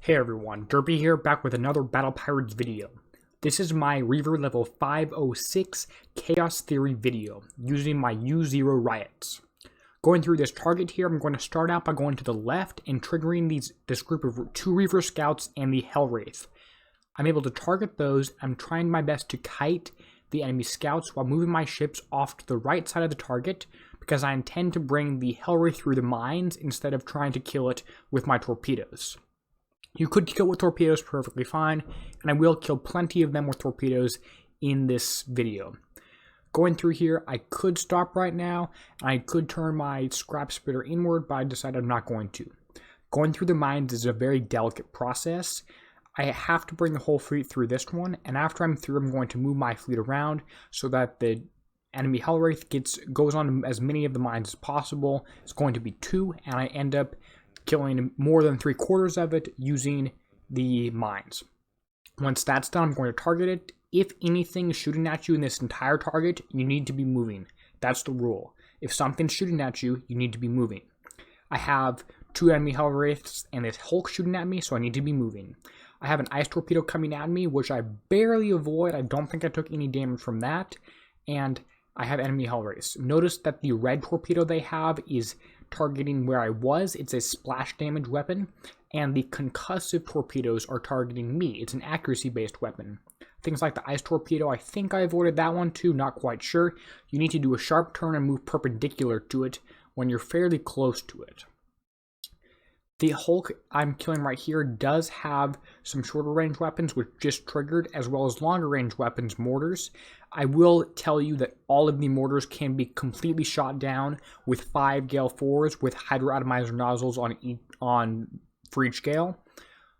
Hey everyone, Derpy here, back with another Battle Pirates video. This is my Reaver level 506 Chaos Theory video, using my U0 Riots. Going through this target here, I'm going to start out by going to the left and triggering this group of 2 Reaver Scouts and the Hellwraith. I'm able to target those. I'm trying my best to kite the enemy scouts while moving my ships off to the right side of the target, because I intend to bring the Hellwraith through the mines instead of trying to kill it with my torpedoes. You could kill with torpedoes perfectly fine, and I will kill plenty of them with torpedoes in this video. Going through here, I could stop right now, and I could turn my scrap splitter inward, but I decided I'm not going to. Going through the mines is a very delicate process. I have to bring the whole fleet through this one, and after I'm through, I'm going to move my fleet around so that the enemy Hellwraith goes on as many of the mines as possible. It's going to be 2, and I end up killing more than 3/4 of it using the mines. Once that's done, I'm going to target it. If anything is shooting at you in this entire target, you need to be moving. That's the rule. If something's shooting at you, you need to be moving. I have 2 enemy Hellwraiths and this Hulk shooting at me, so I need to be moving. I have an ice torpedo coming at me, which I barely avoid. I don't think I took any damage from that. And I have enemy Hellwraiths. Notice that the red torpedo they have is targeting where I was. It's a splash damage weapon, and the concussive torpedoes are targeting me. It's an accuracy based weapon. Things like the ice torpedo, I think I avoided that one too, not quite sure. You need to do a sharp turn and move perpendicular to it when you're fairly close to it. The Hulk I'm killing right here does have some shorter range weapons, which just triggered, as well as longer range weapons, mortars. I will tell you that all of the mortars can be completely shot down with 5 Gale 4s with hydroatomizer nozzles for each Gale,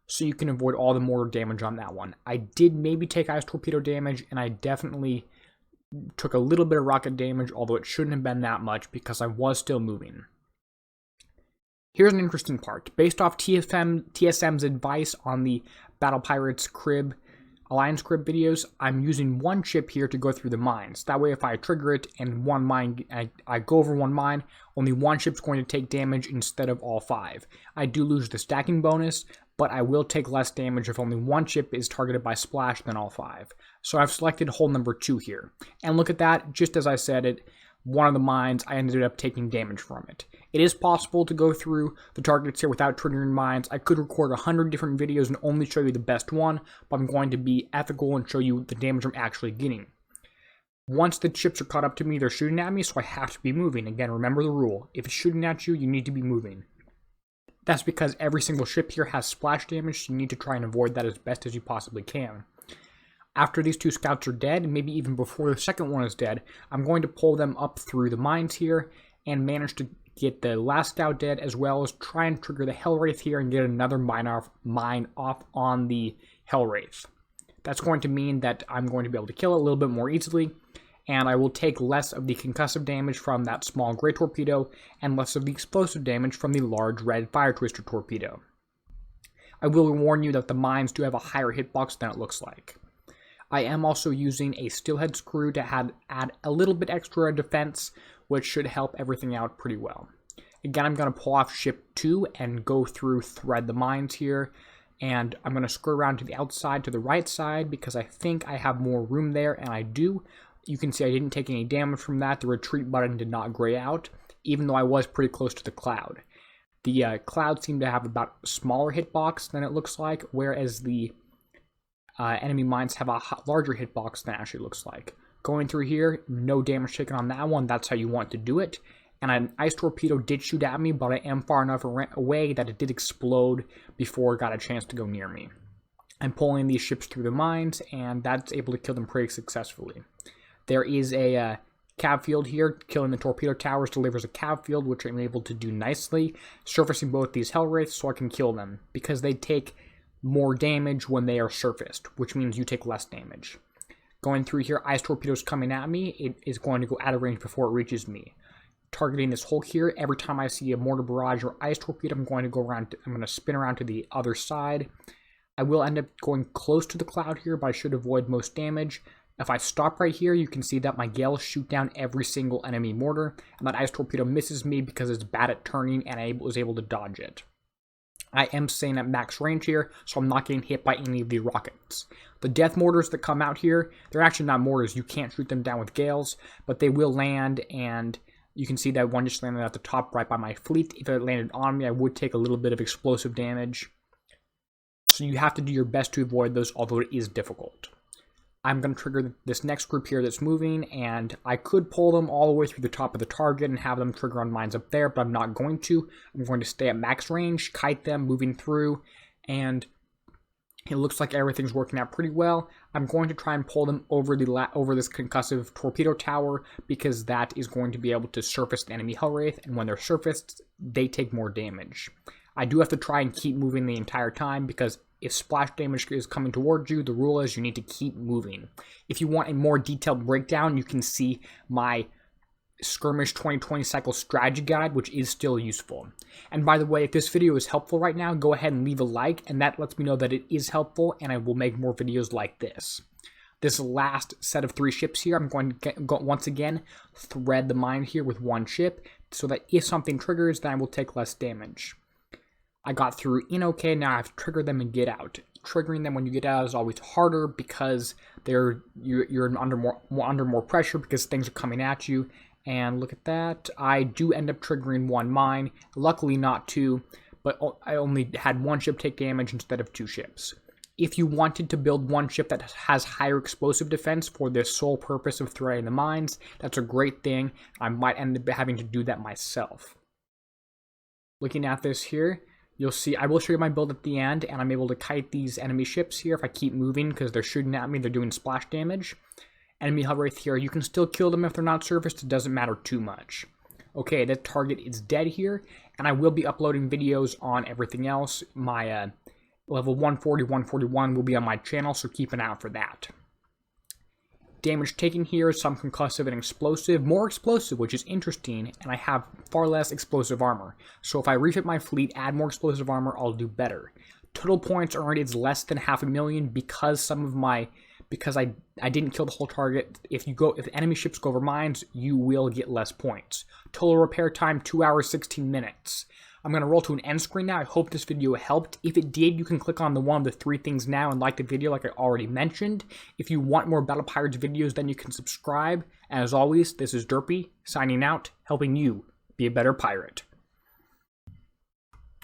so you can avoid all the mortar damage on that one. I did maybe take ice torpedo damage, and I definitely took a little bit of rocket damage, although it shouldn't have been that much because I was still moving. Here's an interesting part. Based off TSM's advice on the Battle Pirates crib, Alliance crib videos, I'm using 1 ship here to go through the mines. That way if I trigger it and one mine, I go over 1 mine, only 1 ship's going to take damage instead of all 5. I do lose the stacking bonus, but I will take less damage if only 1 ship is targeted by splash than all 5. So I've selected hole number 2 here. And look at that, just as I said it, one of the mines, I ended up taking damage from it. It is possible to go through the targets here without triggering mines. I could record 100 different videos and only show you the best one, but I'm going to be ethical and show you the damage I'm actually getting. Once the ships are caught up to me, they're shooting at me, so I have to be moving. Again, remember the rule. If it's shooting at you, you need to be moving. That's because every single ship here has splash damage, so you need to try and avoid that as best as you possibly can. After these 2 scouts are dead, and maybe even before the second one is dead, I'm going to pull them up through the mines here and manage to get the last scout dead, as well as try and trigger the Hellwraith here and get another mine off on the Hellwraith. That's going to mean that I'm going to be able to kill it a little bit more easily, and I will take less of the concussive damage from that small gray torpedo and less of the explosive damage from the large red fire twister torpedo. I will warn you that the mines do have a higher hitbox than it looks like. I am also using a steelhead screw to add a little bit extra defense, which should help everything out pretty well. Again, I'm going to pull off ship 2 and go thread the mines here, and I'm going to skirt around to the outside, to the right side, because I think I have more room there, and I do. You can see I didn't take any damage from that. The retreat button did not gray out, even though I was pretty close to the cloud. The cloud seemed to have about a smaller hitbox than it looks like, whereas the enemy mines have a larger hitbox than it actually looks like. Going through here, no damage taken on that one. That's how you want to do it. And an ice torpedo did shoot at me, but I am far enough away that it did explode before it got a chance to go near me. I'm pulling these ships through the mines, and that's able to kill them pretty successfully. There is a cav field here. Killing the torpedo towers delivers a cav field, which I'm able to do nicely, surfacing both these Hellwraiths so I can kill them, because they take more damage when they are surfaced, which means you take less damage. Going through here, ice torpedoes coming at me, it is going to go out of range before it reaches me. Targeting this Hulk here, every time I see a mortar barrage or ice torpedo, I'm going to spin around to the other side. I will end up going close to the cloud here, but I should avoid most damage. If I stop right here, you can see that my gales shoot down every single enemy mortar, and that ice torpedo misses me because it's bad at turning and I was able to dodge it. I am staying at max range here, so I'm not getting hit by any of the rockets. The death mortars that come out here, they're actually not mortars. You can't shoot them down with gales, but they will land, and you can see that one just landed at the top right by my fleet. If it landed on me, I would take a little bit of explosive damage. So you have to do your best to avoid those, although it is difficult. I'm going to trigger this next group here that's moving, and I could pull them all the way through the top of the target and have them trigger on mines up there, but I'm not going to. I'm going to stay at max range, kite them, moving through, and it looks like everything's working out pretty well. I'm going to try and pull them over this concussive torpedo tower, because that is going to be able to surface the enemy Hellwraith, and when they're surfaced, they take more damage. I do have to try and keep moving the entire time, because if splash damage is coming towards you, the rule is you need to keep moving. If you want a more detailed breakdown, you can see my Skirmish 2020 cycle strategy guide, which is still useful. And by the way, if this video is helpful right now, go ahead and leave a like, and that lets me know that it is helpful, and I will make more videos like this. This last set of 3 ships here, I'm going to once again thread the mine here with 1 ship, so that if something triggers, then I will take less damage. I got through in okay, now I have to trigger them and get out. Triggering them when you get out is always harder, because you're under more pressure because things are coming at you. And look at that, I do end up triggering 1 mine, luckily not 2, but I only had 1 ship take damage instead of 2 ships. If you wanted to build 1 ship that has higher explosive defense for the sole purpose of threading the mines, that's a great thing. I might end up having to do that myself. Looking at this here, you'll see, I will show you my build at the end, and I'm able to kite these enemy ships here if I keep moving, because they're shooting at me, they're doing splash damage. Enemy Hellwraith here, you can still kill them if they're not surfaced, it doesn't matter too much. Okay, that target is dead here, and I will be uploading videos on everything else. My level 140, 141 will be on my channel, so keep an eye out for that. Damage taken here is some concussive and explosive, more explosive, which is interesting, and I have far less explosive armor. So if I refit my fleet, add more explosive armor, I'll do better. Total points earned is less than 500,000 because I didn't kill the whole target. If enemy ships go over mines, you will get less points. Total repair time 2 hours 16 minutes. I'm going to roll to an end screen now. I hope this video helped. If it did, you can click on one of the 3 things now and like the video like I already mentioned. If you want more Battle Pirates videos, then you can subscribe. And as always, this is Derpy, signing out, helping you be a better pirate.